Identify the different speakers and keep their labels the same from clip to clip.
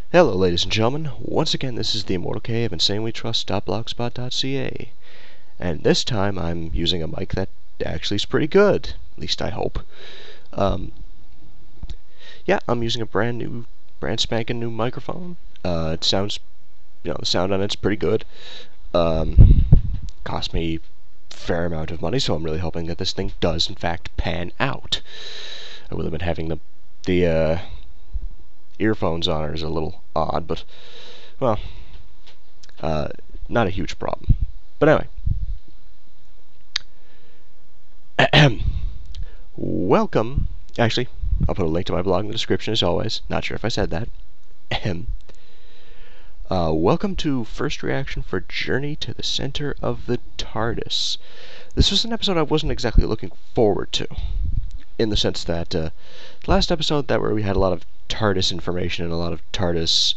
Speaker 1: Hello, ladies and gentlemen. Once again, this is the Immortal Cave Insanely Trust.blogspot.ca, and this time I'm using a mic that actually is pretty good. At least I hope. Yeah, I'm using a brand spanking new microphone. It sounds, the sound on it's pretty good. Cost me a fair amount of money, so I'm really hoping that this thing does in fact pan out. I would have been having the earphones on is a little odd, but, well, not a huge problem. But anyway, welcome. Actually, I'll put a link to my blog in the description as always. Not sure if I said that. Welcome to First Reaction for Journey to the Center of the Tardis. This was an episode I wasn't exactly looking forward to, in the sense that last episode where we had a lot of TARDIS information and a lot of TARDIS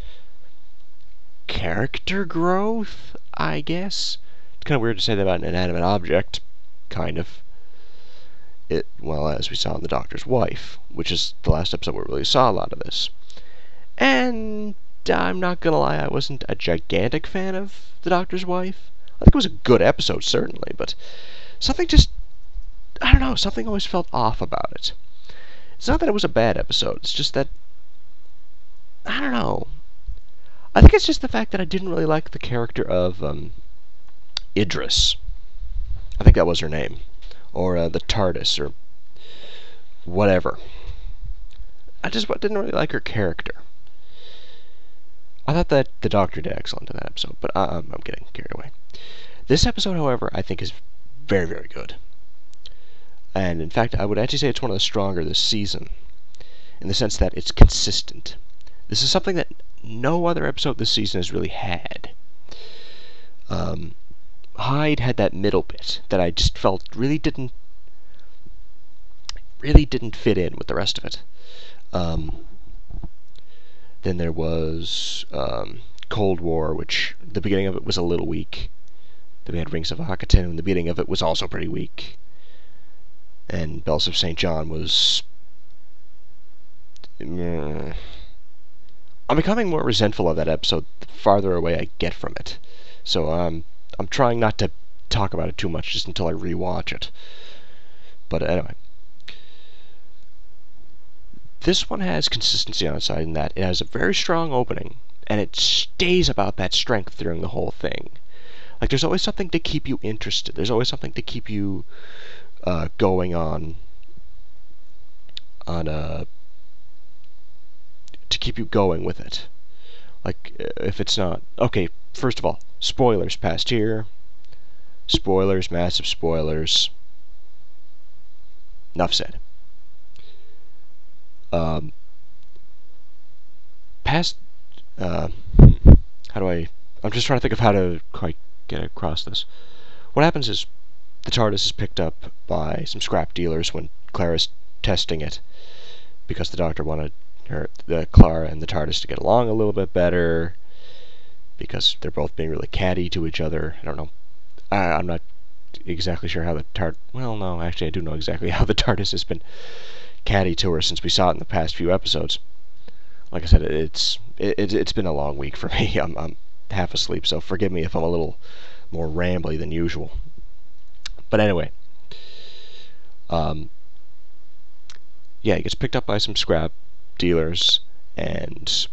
Speaker 1: character growth, I guess. It's kind of weird to say that about an inanimate object, kind of. Well, as we saw in The Doctor's Wife, which is the last episode where we really saw a lot of this. And I'm not gonna lie, I wasn't a gigantic fan of The Doctor's Wife. I think it was a good episode, certainly, but something I don't know, something always felt off about it. It's not that it was a bad episode, it's just that, I don't know. I think it's just the fact that I didn't really like the character of Idris. I think that was her name. Or the TARDIS, or whatever. I just didn't really like her character. I thought that the Doctor did excellent in that episode, but I'm getting carried away. This episode, however, I think is very, very good. And in fact, I would actually say it's one of the stronger this season, in the sense that it's consistent. This is something that no other episode this season has really had. Hyde had that middle bit that I just felt really didn't fit in with the rest of it. Then there was Cold War, which the beginning of it was a little weak. Then we had Rings of Akhaten, and the beginning of it was also pretty weak. And Bells of St. John was... I'm becoming more resentful of that episode the farther away I get from it. So I'm trying not to talk about it too much just until I rewatch it. But anyway. This one has consistency on its side in that it has a very strong opening, and it stays about that strength during the whole thing. Like, there's always something to keep you interested. There's always something to keep you going on to keep you going with it. Like, if it's not... Okay, first of all, spoilers past here. Spoilers, massive spoilers. Enough said. I'm just trying to think of how to quite get across this. What happens is the TARDIS is picked up by some scrap dealers when Clara's testing it, because the Doctor wanted Clara and the TARDIS to get along a little bit better, because they're both being really catty to each other. I don't know. I'm not exactly sure how the well, no, actually I do know exactly how the TARDIS has been catty to her since we saw it in the past few episodes. Like I said, it's been a long week for me. I'm half asleep, so forgive me if I'm a little more rambly than usual. But anyway, yeah, he gets picked up by some scrap dealers, and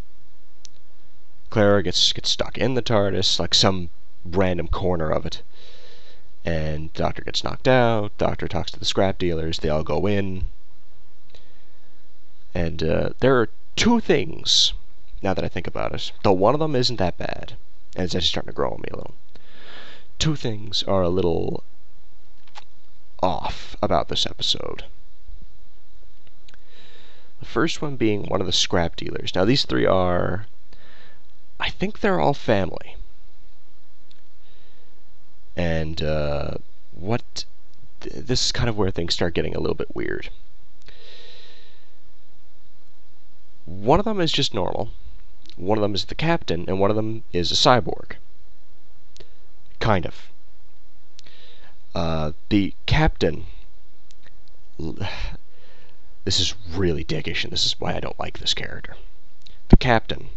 Speaker 1: Clara gets stuck in the TARDIS, like some random corner of it. And the Doctor gets knocked out. Doctor talks to the scrap dealers. They all go in. And there are two things, now that I think about it, though one of them isn't that bad, and it's actually starting to grow on me a little. Two things are a little off about this episode. The first one being one of the scrap dealers. Now, these three are... I think they're all family. And this is kind of where things start getting a little bit weird. One of them is just normal. One of them is the captain, and one of them is a cyborg. Kind of. The captain... This is really dickish, and this is why I don't like this character. The captain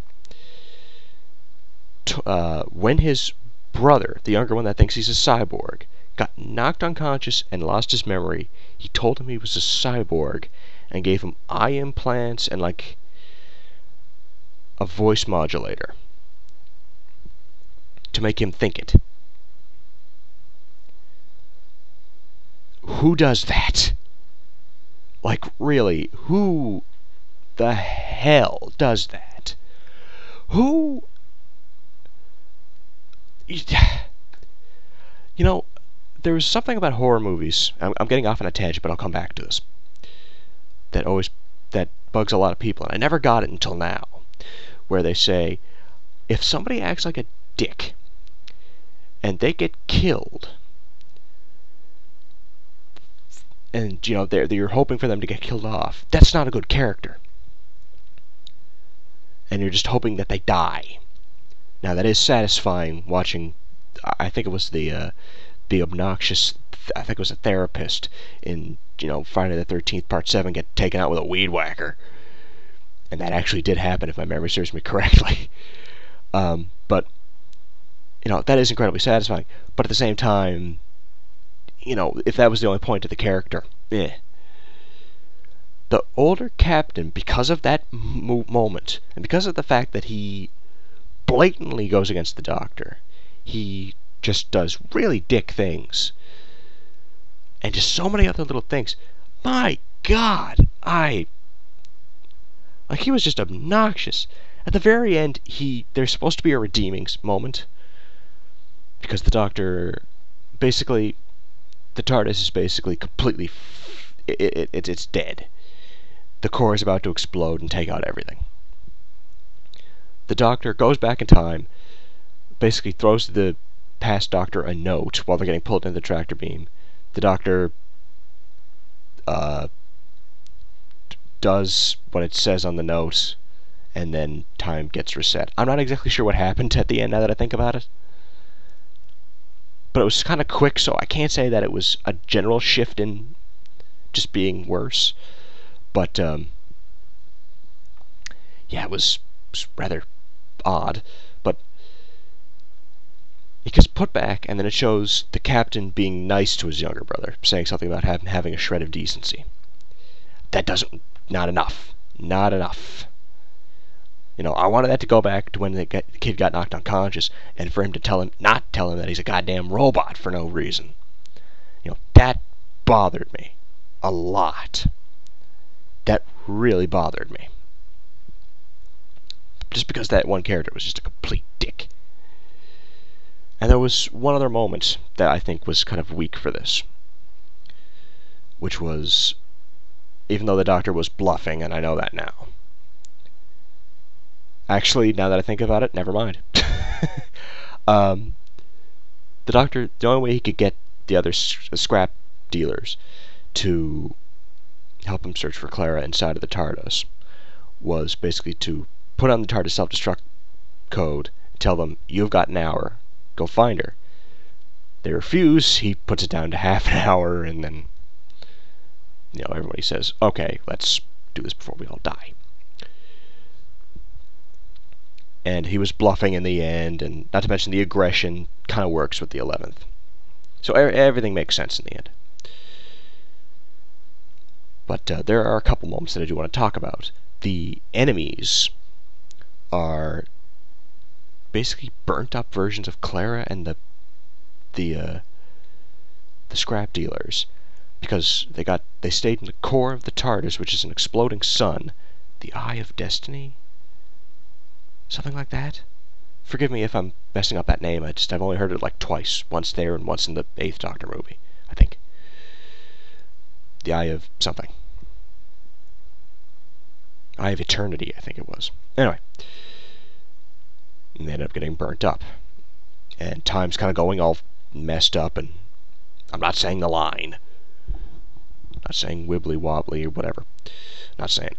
Speaker 1: when his brother, the younger one that thinks he's a cyborg, got knocked unconscious and lost his memory, he told him he was a cyborg and gave him eye implants and like a voice modulator to make him think it. Who does that? Like, really, who the hell does that? Who... You know, there was something about horror movies. I'm getting off on a tangent, but I'll come back to this. That bugs a lot of people, and I never got it until now, where they say, if somebody acts like a dick and they get killed, and you know you're hoping for them to get killed off, that's not a good character, and you're just hoping that they die. Now that is satisfying watching. I think it was the obnoxious. I think it was a therapist in Friday the 13th Part 7 get taken out with a weed whacker, and that actually did happen if my memory serves me correctly. But that is incredibly satisfying. But at the same time, if that was the only point of the character, The older captain, because of that moment, and because of the fact that he blatantly goes against the Doctor, he just does really dick things. And just so many other little things. My God, like he was just obnoxious. At the very end, there's supposed to be a redeeming moment, because the Doctor, basically, the TARDIS is basically completely, it's dead. The core is about to explode and take out everything. The Doctor goes back in time, basically throws the past Doctor a note while they're getting pulled into the tractor beam. The Doctor does what it says on the note, and then time gets reset. I'm not exactly sure what happened at the end now that I think about it, but it was kind of quick, so I can't say that it was a general shift in just being worse. But yeah, it was rather odd. But it gets put back, and then it shows the captain being nice to his younger brother, saying something about having a shred of decency. That not enough. Not enough. I wanted that to go back to when the kid got knocked unconscious, and for him to not tell him that he's a goddamn robot for no reason. That bothered me a lot. That really bothered me. Just because that one character was just a complete dick. And there was one other moment that I think was kind of weak for this, which was, even though the Doctor was bluffing, and I know that now. Actually, now that I think about it, never mind. The Doctor, the only way he could get the other scrap dealers to help him search for Clara inside of the TARDIS was basically to put on the TARDIS self-destruct code, tell them, you've got an hour, go find her. They refuse, he puts it down to half an hour, and then everybody says, okay, let's do this before we all die. And he was bluffing in the end, and not to mention the aggression kind of works with the 11th. So everything makes sense in the end. But there are a couple moments that I do want to talk about. The enemies are basically burnt up versions of Clara and the scrap dealers, because they stayed in the core of the TARDIS, which is an exploding sun, the Eye of Destiny, something like that. Forgive me if I'm messing up that name. I've only heard it like twice, once there and once in the 8th Doctor movie, I think. The Eye of something. Eye of Eternity, I think it was. Anyway, and they ended up getting burnt up, and time's kind of going all messed up, and I'm not saying the line, not saying wibbly wobbly or whatever, not saying it.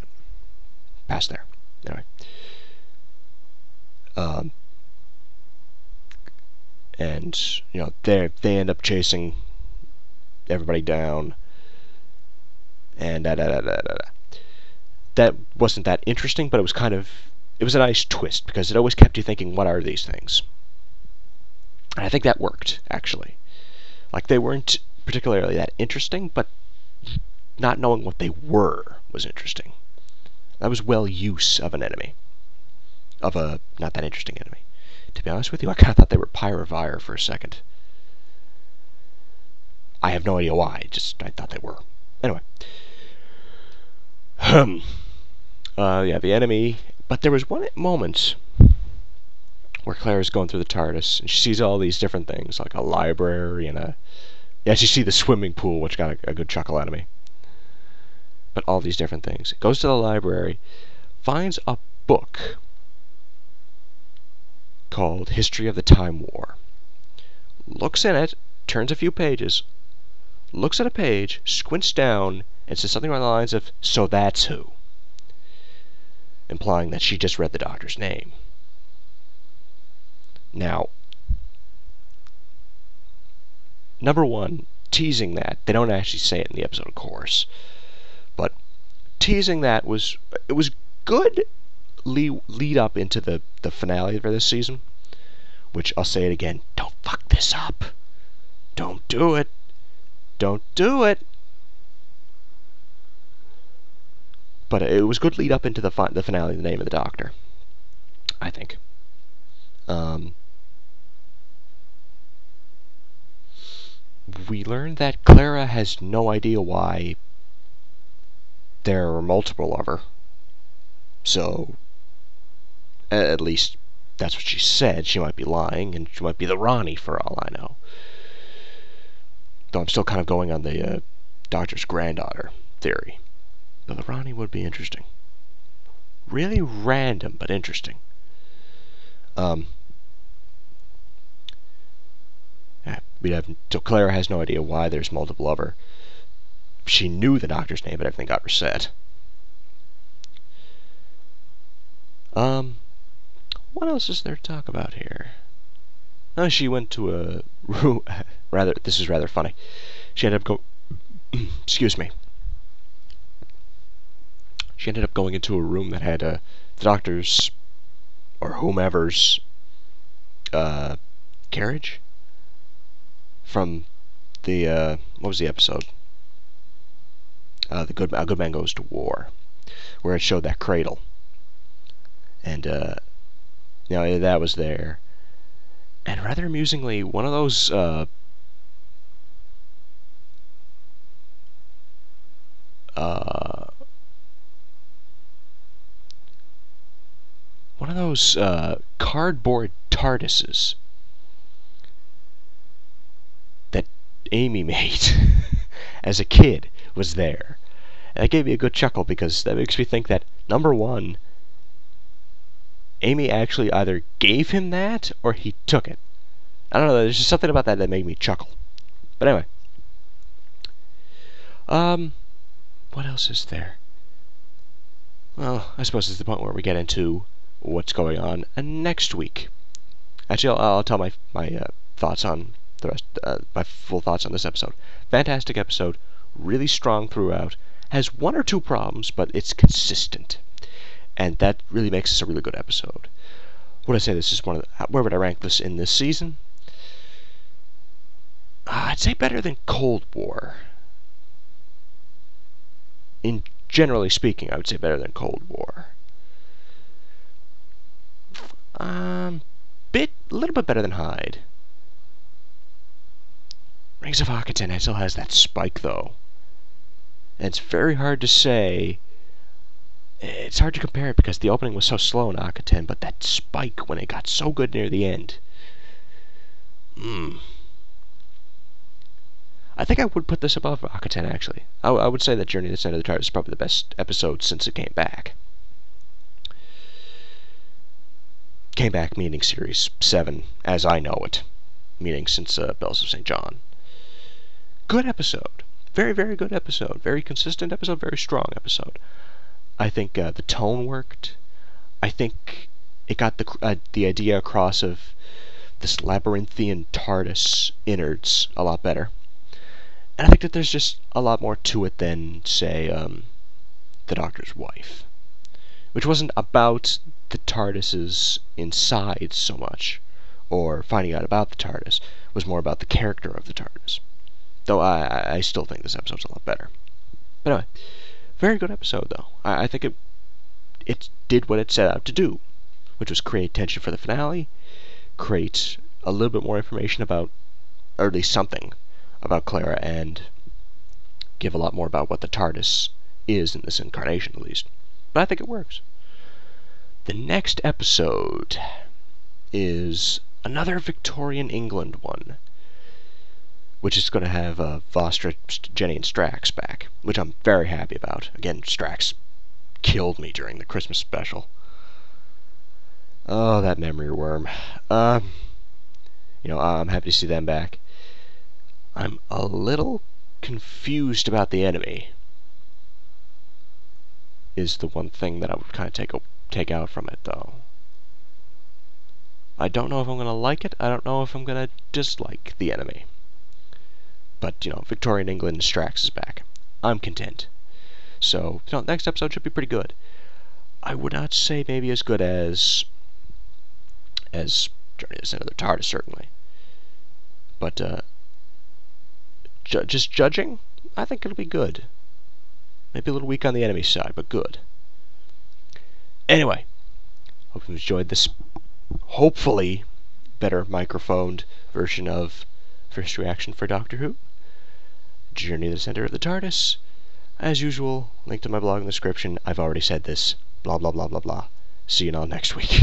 Speaker 1: Past there. Anyway, and they end up chasing everybody down, and that wasn't that interesting, but it it was a nice twist, because it always kept you thinking, what are these things? And I think that worked, actually. Like, they weren't particularly that interesting, but not knowing what they were was interesting. That was well use of an enemy. Of a not that interesting enemy. To be honest with you, I kind of thought they were Pyrovire for a second. I have no idea why, just I thought they were. Anyway. Yeah, the enemy. But there was one moment where Claire is going through the Tardis, and she sees all these different things, like a library and a... Yeah, she sees the swimming pool, which got a good chuckle out of me. But all these different things. Goes to the library, finds a book called History of the Time War. Looks in it, turns a few pages, looks at a page, squints down, and says something along the lines of, "So that's who," implying that she just read the Doctor's name. Now, number one, teasing that. They don't actually say it in the episode, of course, but teasing that was good lead up into the finale for this season, which I'll say it again, don't fuck this up. Don't do it. Don't do it. But it was good lead up into the finale, The Name of the Doctor, I think. We learned that Clara has no idea why there are multiple of her. So, at least that's what she said. She might be lying, and she might be the Ronnie for all I know. Though I'm still kind of going on the Doctor's granddaughter theory. But the Ronnie would be interesting. Really random, but interesting. So Clara has no idea why there's multiple of her. She knew the Doctor's name, but everything got reset. What else is there to talk about here? Oh, she went to a room. This is rather funny. She ended up excuse me. She ended up going into a room that had the Doctor's or whomever's carriage from the what was the episode? A Good Man Goes to War, where it showed that cradle, and that was there. And rather amusingly, one of those cardboard Tardises that Amy made as a kid was there. And that gave me a good chuckle, because that makes me think that, number one, Amy actually either gave him that or he took it. I don't know, there's just something about that made me chuckle. But anyway. What else is there? Well, I suppose it's the point where we get into what's going on next week. Actually, I'll tell my thoughts on the rest, my full thoughts on this episode. Fantastic episode, really strong throughout, has one or two problems, but it's consistent. And that really makes this a really good episode. Would I say this is one of the... Where would I rank this in this season? I'd say better than Cold War. In generally speaking, I would say better than Cold War. A little bit better than Hyde. Rings of Akaten, it still has that spike, though. And it's very hard to say. It's hard to compare it because the opening was so slow in Akaten, but that spike when it got so good near the end. I think I would put this above Akaten, actually. I would say that Journey to the Center of the Tardis is probably the best episode since it came back. Came back meaning Series 7, as I know it. Meaning since Bells of St. John. Good episode. Very, very good episode. Very consistent episode, very strong episode. I think the tone worked. I think it got the idea across of this labyrinthian TARDIS innards a lot better. And I think that there's just a lot more to it than, say, the Doctor's wife, which wasn't about the TARDIS's inside so much, or finding out about the TARDIS. It was more about the character of the TARDIS. Though I still think this episode's a lot better. But anyway, very good episode, though. I think it did what it set out to do, which was create tension for the finale, create a little bit more information about, or at least something, about Clara, and give a lot more about what the TARDIS is in this incarnation, at least. But I think it works. The next episode is another Victorian England one, which is going to have Vostra, Jenny, and Strax back, which I'm very happy about. Again, Strax killed me during the Christmas special. Oh, that memory worm. I'm happy to see them back. I'm a little confused about the enemy, is the one thing that I would kind of take out from it, though. I don't know if I'm going to like it. I don't know if I'm going to dislike the enemy. But, Victorian England and Strax is back. I'm content. So, next episode should be pretty good. I would not say maybe as good as Journey to the Center of the TARDIS, certainly. But, just judging, I think it'll be good. Maybe a little weak on the enemy side, but good. Anyway, hope you've enjoyed this, hopefully, better microphoned version of First Reaction for Doctor Who. Journey to the Center of the TARDIS. As usual, link to my blog in the description. I've already said this. Blah, blah, blah, blah, blah. See you all next week.